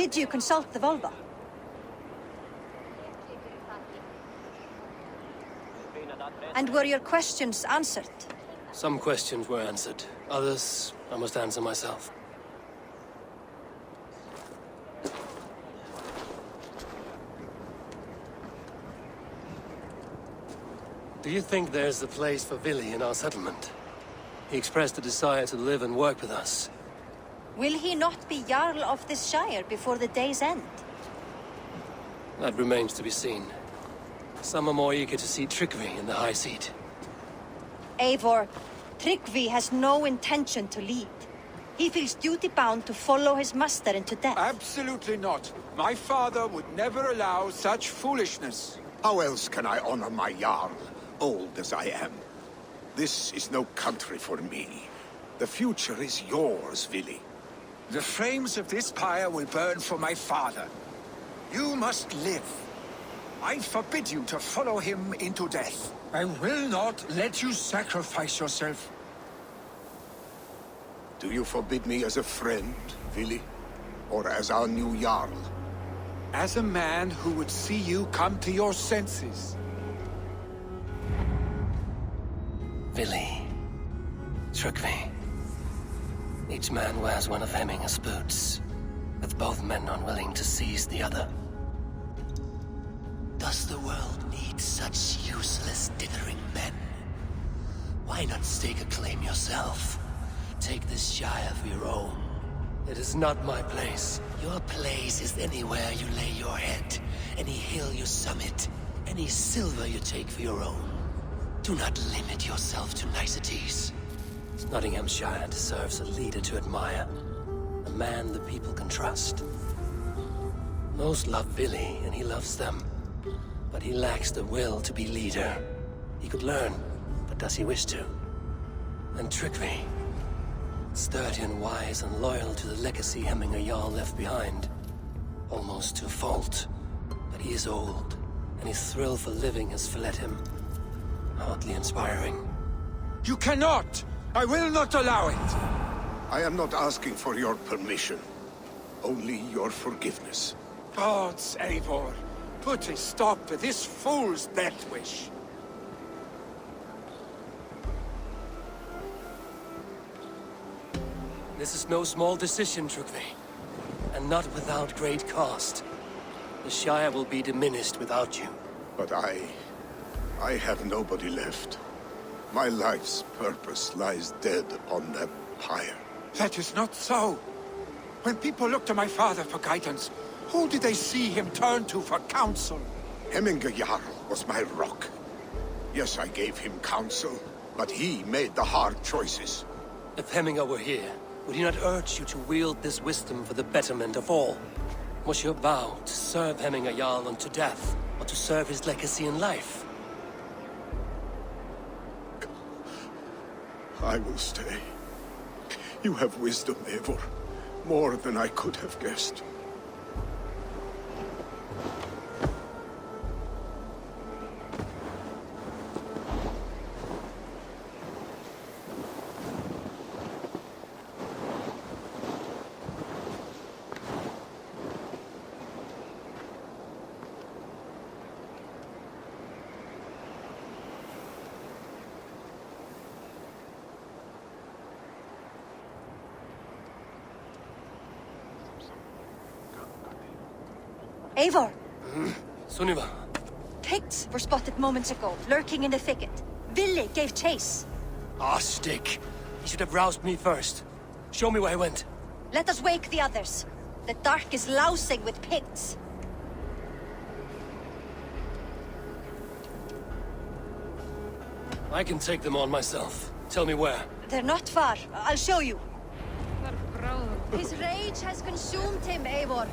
Did you consult the Volva? And were your questions answered? Some questions were answered. Others, I must answer myself. Do you think there's a place for Vili in our settlement? He expressed a desire to live and work with us. Will he not be Jarl of this Shire before the day's end? That remains to be seen. Some are more eager to see Tryggvi in the high seat. Eivor, Tryggvi has no intention to lead. He feels duty-bound to follow his master into death. Absolutely not. My father would never allow such foolishness. How else can I honor my Jarl, old as I am? This is no country for me. The future is yours, Vili. The flames of this pyre will burn for my father. You must live. I forbid you to follow him into death. I will not let you sacrifice yourself. Do you forbid me as a friend, Vili? Or as our new Jarl? As a man who would see you come to your senses. Vili. Tryggvi. Each man wears one of Hemminger's boots, with both men unwilling to seize the other. Does the world need such useless, dithering men? Why not stake a claim yourself? Take this Shire for your own. It is not my place. Your place is anywhere you lay your head, any hill you summit, any silver you take for your own. Do not limit yourself to niceties. Nottinghamshire deserves a leader to admire, a man the people can trust. Most love Vili, and he loves them. But he lacks the will to be leader. He could learn, but does he wish to? And Tryggvi, sturdy and wise and loyal to the legacy Hemminger Jarl left behind. Almost to a fault. But he is old, and his thrill for living has fled him. Hardly inspiring. You cannot! I will not allow it! I am not asking for your permission. Only your forgiveness. Gods, Eivor, put a stop to this fool's death wish. This is no small decision, Tryggvi. And not without great cost. The Shire will be diminished without you. But I have nobody left. My life's purpose lies dead upon that pyre. That is not so. When people look to my father for guidance, who did they see him turn to for counsel? Hemminger Jarl was my rock. Yes, I gave him counsel, but he made the hard choices. If Hemminger were here, would he not urge you to wield this wisdom for the betterment of all? Was your vow to serve Hemminger Jarl unto death, or to serve his legacy in life? I will stay. You have wisdom, Eivor. More than I could have guessed. Eivor! Sunniva. Picts were spotted moments ago, lurking in the thicket. Vili gave chase. Ah, stick. He should have roused me first. Show me where he went. Let us wake the others. The dark is lousing with Picts. I can take them on myself. Tell me where. They're not far. I'll show you. His rage has consumed him, Eivor.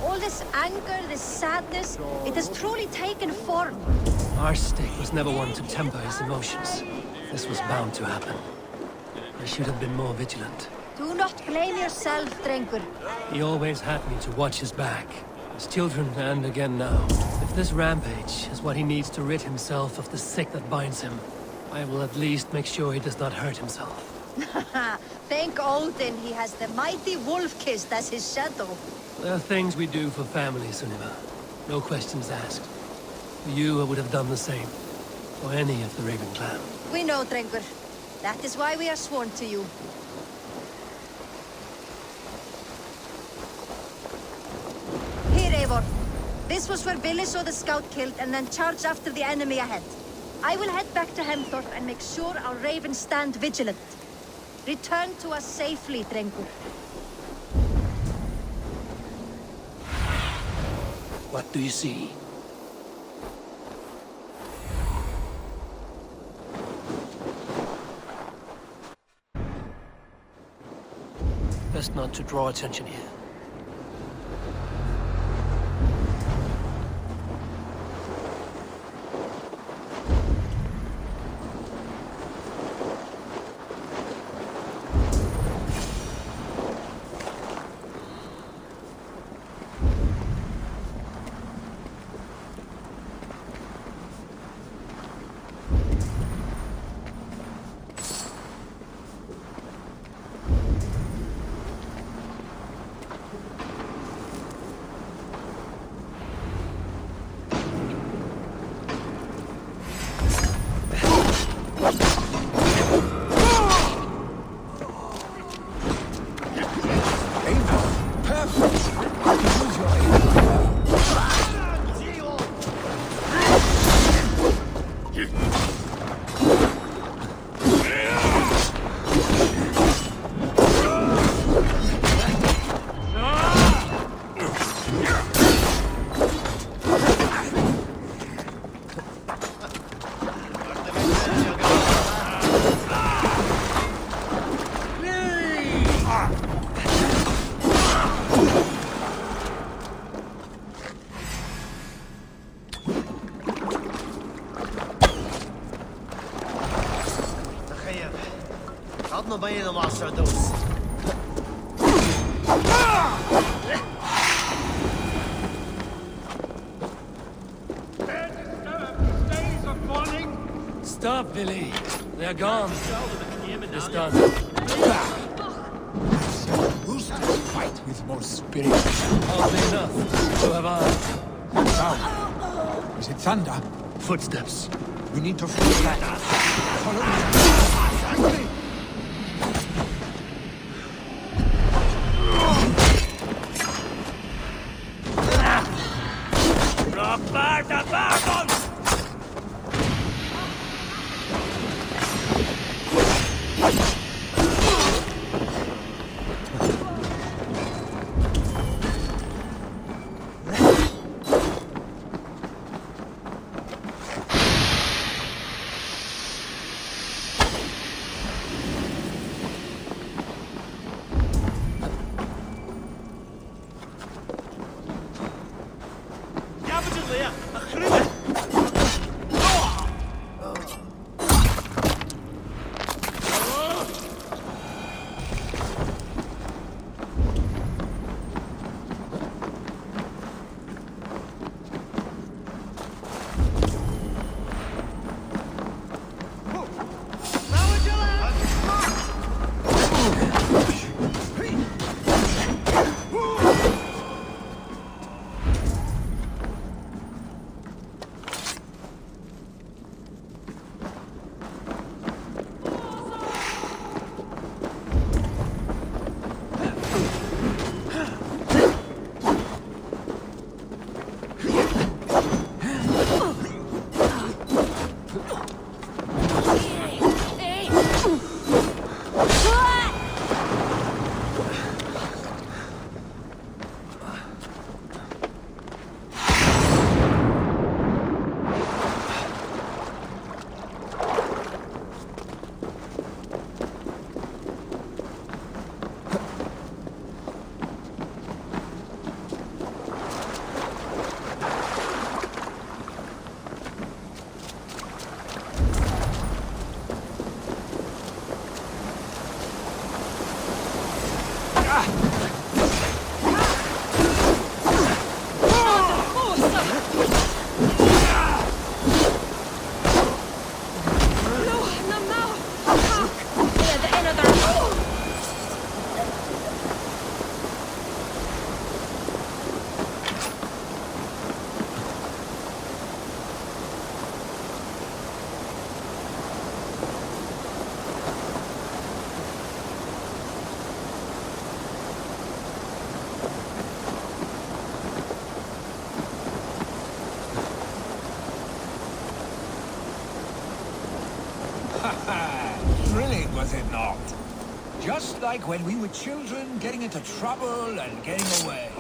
All this anger, this sadness, it has truly taken form. Our stick was never one to temper his emotions. This was bound to happen. I should have been more vigilant. Do not blame yourself, Drengur. He always had me to watch his back. As children, and again now. If this rampage is what he needs to rid himself of the sick that binds him, I will at least make sure he does not hurt himself. Thank Odin he has the mighty Wolf-Kissed as his shadow. There are things we do for family, Sunniva. No questions asked. For you, I would have done the same. For any of the Raven clan. We know, Drengur. That is why we are sworn to you. Here, Eivor. This was where Billy saw the scout killed and then charged after the enemy ahead. I will head back to Hemthorpe and make sure our ravens stand vigilant. Return to us safely, Drengur. What do you see? Best not to draw attention here. Stop, Billy. They're gone. It's done. Who's to fight with more spirit? Hardly enough. So have I. Sound. Is it thunder? Footsteps. We need to follow that. Follow me. was it not? Just like when we were children, getting into trouble and getting away.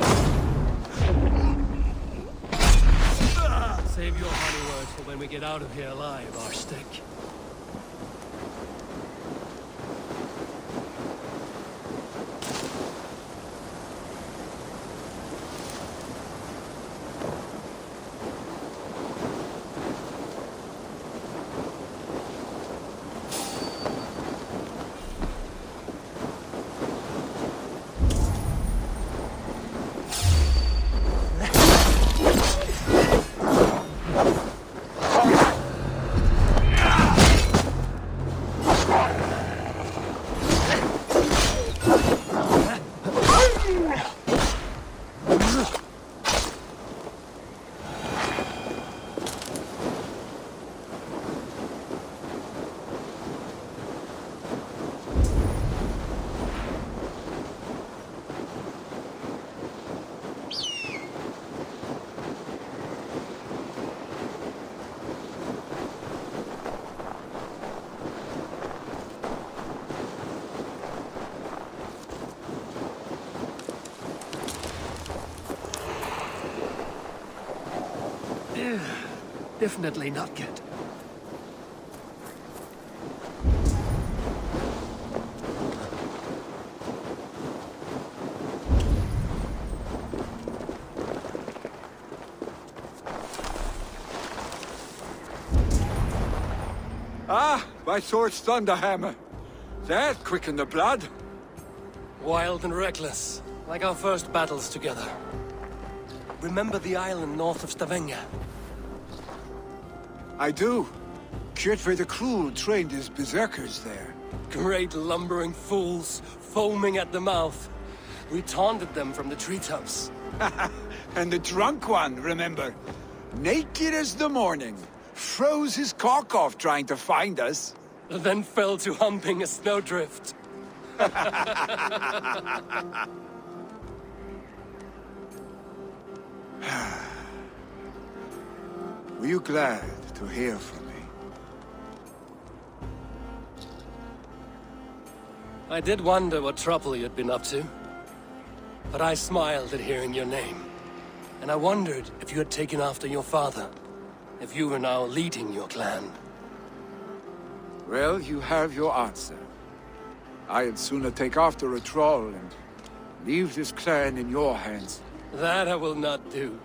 Save your honey words for when we get out of here alive, Arstick. Definitely not good. Ah, my sword's thunderhammer. That quickened the blood. Wild and reckless, like our first battles together. Remember the island north of Stavanger? I do. Kjotve the Cruel trained his berserkers there. Great lumbering fools, foaming at the mouth. We taunted them from the treetops. And the drunk one, remember? Naked as the morning. Froze his cock off trying to find us. Then fell to humping a snowdrift. Were you glad to hear from me? I did wonder what trouble you'd been up to. But I smiled at hearing your name. And I wondered if you had taken after your father. If you were now leading your clan. Well, you have your answer. I'd sooner take after a troll and leave this clan in your hands. That I will not do.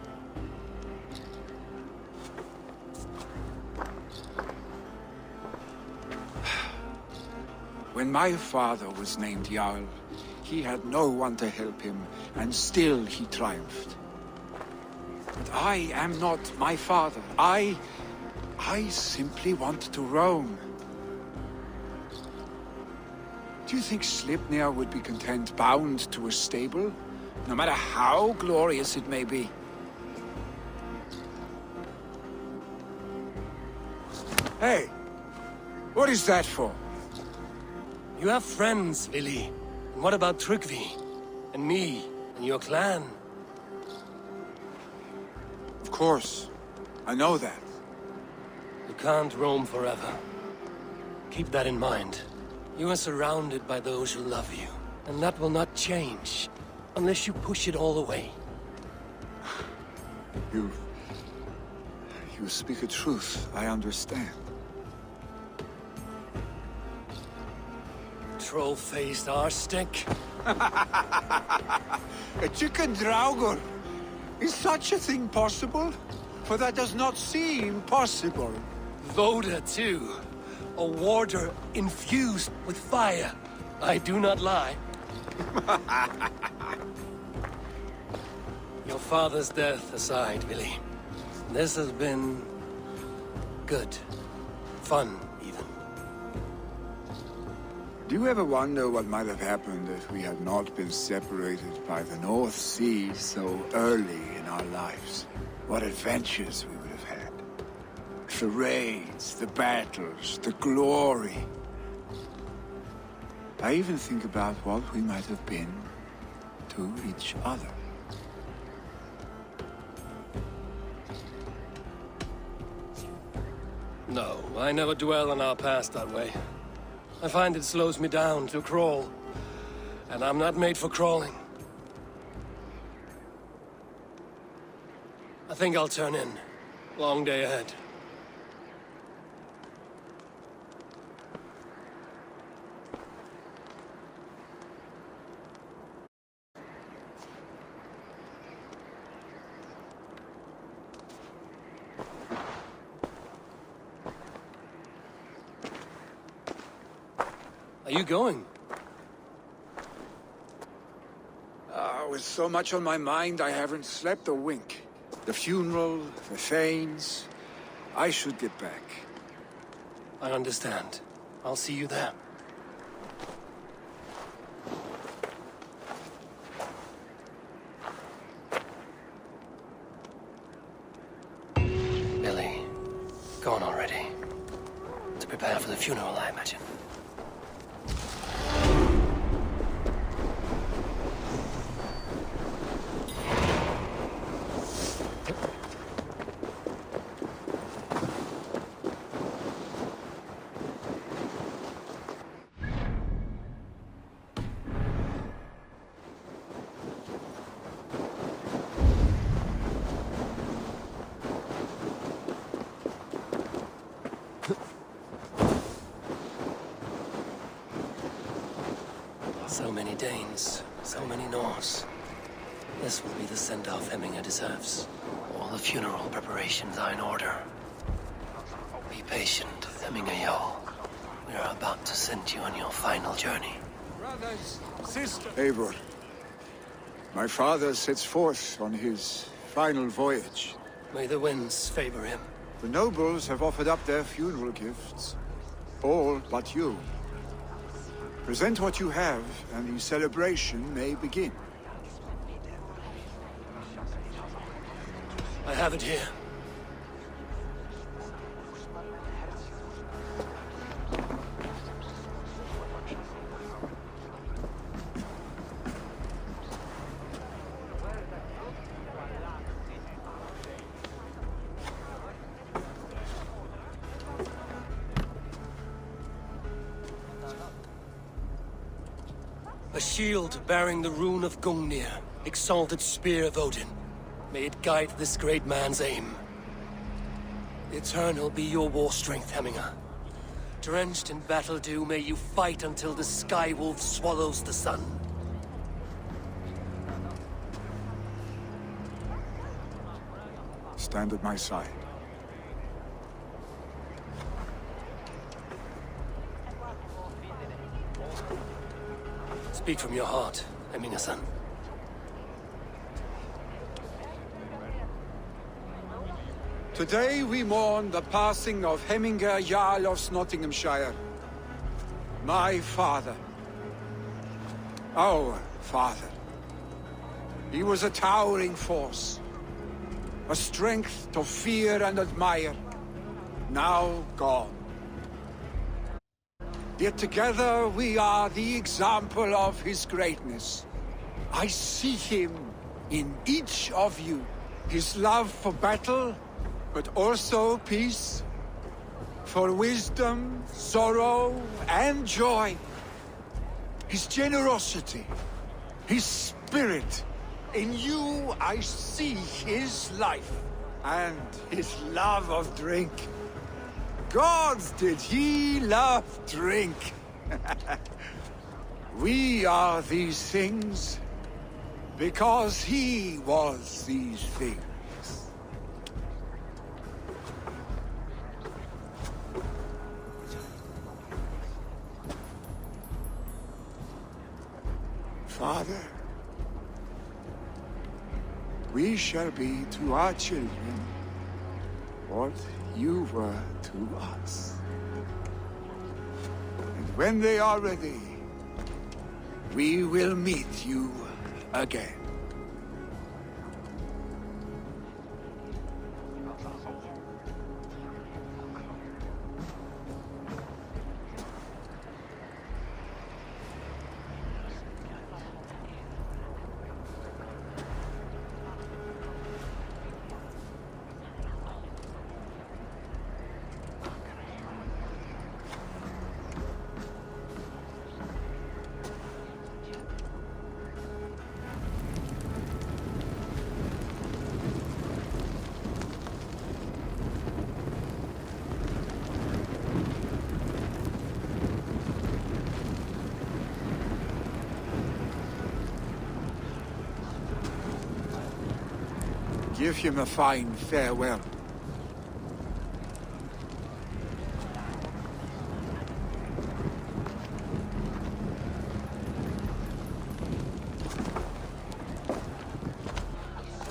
When my father was named Jarl, he had no one to help him, and still he triumphed. But I am not my father. I simply want to roam. Do you think Sleipnir would be content bound to a stable? No matter how glorious it may be? Hey! What is that for? You have friends, Vili. And what about Tryggvi? And me? And your clan? Of course. I know that. You can't roam forever. Keep that in mind. You are surrounded by those who love you. And that will not change. Unless you push it all away. You speak a truth. I understand. Troll-faced arstick. A chicken draugur! Is such a thing possible? For that does not seem possible. Voda, too. A warder infused with fire. I do not lie. Your father's death aside, Vili. This has been... good. Fun, even. Do you ever wonder what might have happened if we had not been separated by the North Sea so early in our lives? What adventures we would have had. The raids, the battles, the glory. I even think about what we might have been to each other. No, I never dwell on our past that way. I find it slows me down to crawl. And I'm not made for crawling. I think I'll turn in. Long day ahead. Are you going? With so much on my mind, I haven't slept a wink. The funeral, the Thanes. I should get back. I understand. I'll see you there. Billy, gone already. To prepare for the funeral, I imagine. So many Danes, so many Norse. This will be the send-off Hemminger deserves. All the funeral preparations are in order. Be patient, Hemminger Jarl. We are about to send you on your final journey. Brothers, sisters. Eivor, my father sets forth on his final voyage. May the winds favor him. The nobles have offered up their funeral gifts. All but you. Present what you have, and the celebration may begin. I have it here. A shield bearing the rune of Gungnir, exalted spear of Odin. May it guide this great man's aim. Eternal be your war strength, Hemminger. Drenched in battle dew, may you fight until the sky wolf swallows the sun. Stand at my side. Speak from your heart, Hemminger-son. Today we mourn the passing of Hemminger Jarl of Nottinghamshire. My father. Our father. He was a towering force. A strength to fear and admire. Now gone. Yet together we are the example of his greatness. I see him in each of you. His love for battle, but also peace. For wisdom, sorrow, and joy. His generosity, his spirit. In you I see his life, and his love of drink. Gods, did he love drink! We are these things because he was these things. Father, we shall be to our children what you were to us. And when they are ready, we will meet you again. Give him a fine farewell.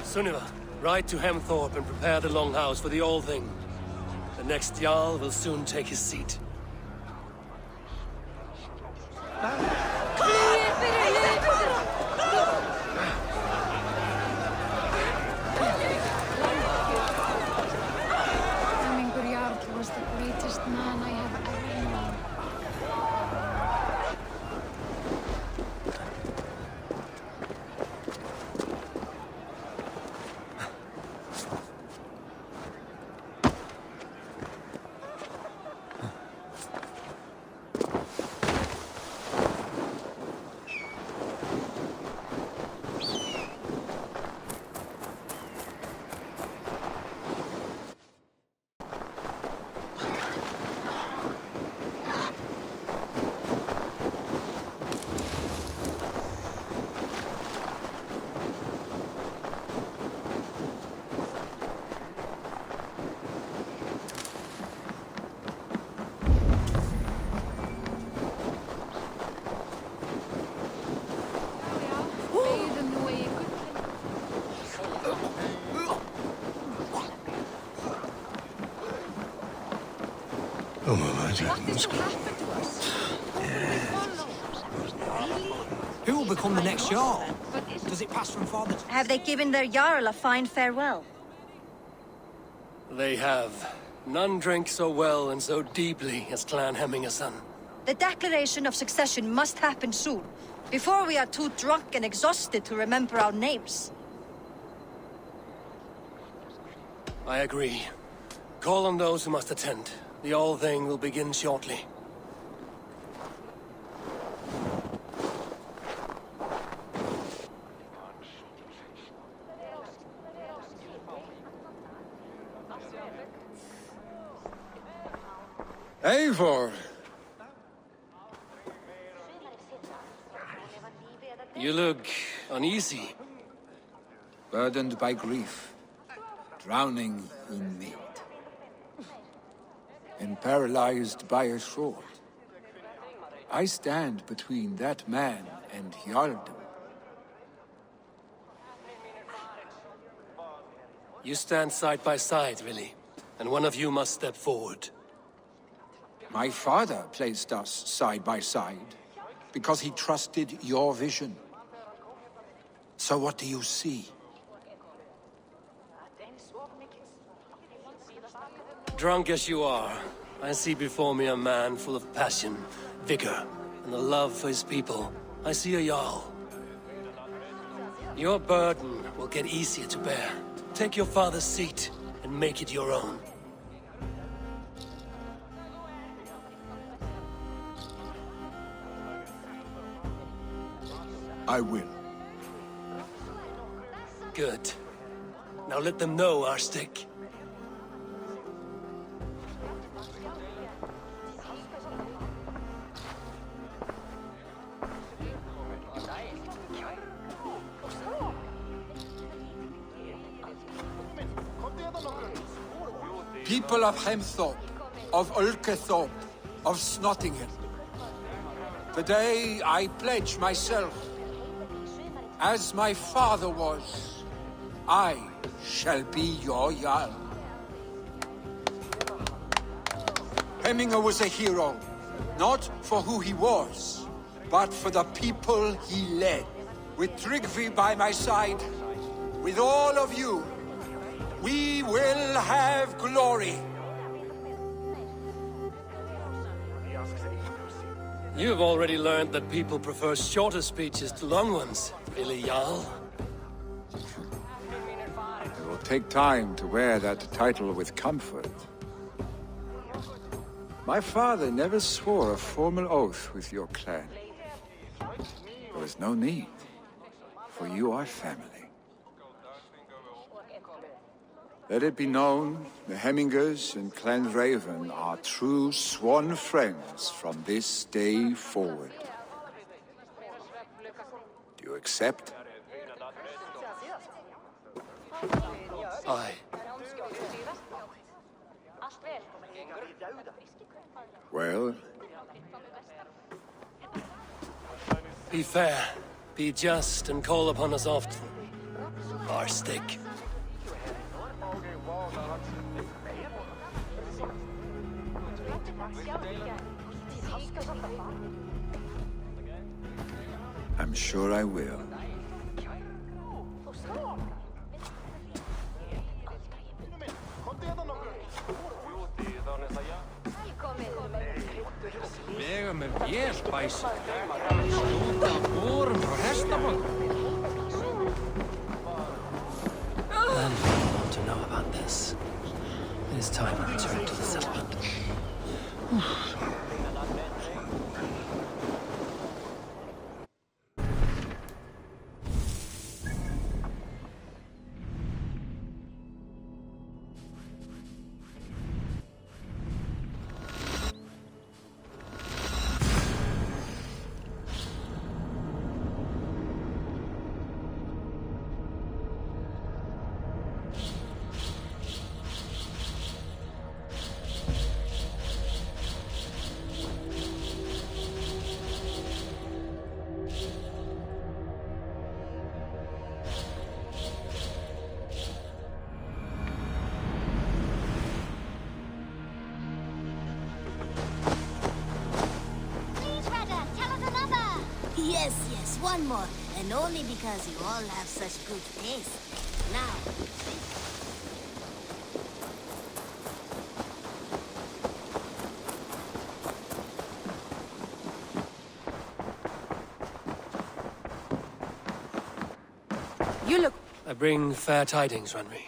Sunniva, ride to Hemthorpe and prepare the Longhouse for the All Thing. The next Jarl will soon take his seat. Hemmingur Jarl was the greatest man I have ever known. Who will become the next Jarl? Does it pass from father to... Have they given their Jarl a fine farewell? They have. None drink so well and so deeply as Clan Hemmingerson. The declaration of succession must happen soon, before we are too drunk and exhausted to remember our names. I agree. Call on those who must attend. The All Thing will begin shortly. Eivor! You look uneasy. Burdened by grief, drowning in mead, and paralyzed by a sword. I stand between that man and Jarldom. You stand side by side, really, and one of you must step forward. My father placed us side by side because he trusted your vision. So what do you see? Drunk as you are, I see before me a man full of passion, vigor, and a love for his people. I see a Jarl. Your burden will get easier to bear. Take your father's seat and make it your own. I will. Good. Now let them know our stick. People of Hemthorpe, of UltraHD, of Snottingham. Today I pledge myself. As my father was, I shall be your Jarl. Hemminger was a hero, not for who he was, but for the people he led. With Tryggvi by my side, with all of you, we will have glory. You've already learned that people prefer shorter speeches to long ones, really, Jarl? It will take time to wear that title with comfort. My father never swore a formal oath with your clan. There was no need, for you are family. Let it be known, the Hemmingers and Clan Raven are true sworn friends from this day forward. Do you accept? Aye. Well, Be fair, be just, and call upon us often. Our stick. I'm sure I will. Vega með vélbæs. Skjóta borum frá hestabók. None want to know about this. It is time to return to the settlement. Yes, one more. And only because you all have such good taste. Now, You look... I bring fair tidings, Renry.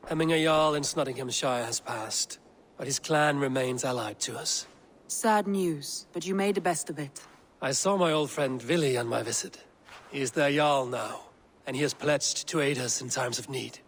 Hemminger Jarl in Nottinghamshire has passed, but his clan remains allied to us. Sad news, but you made the best of it. I saw my old friend Willi on my visit. He is their Jarl now, and he has pledged to aid us in times of need.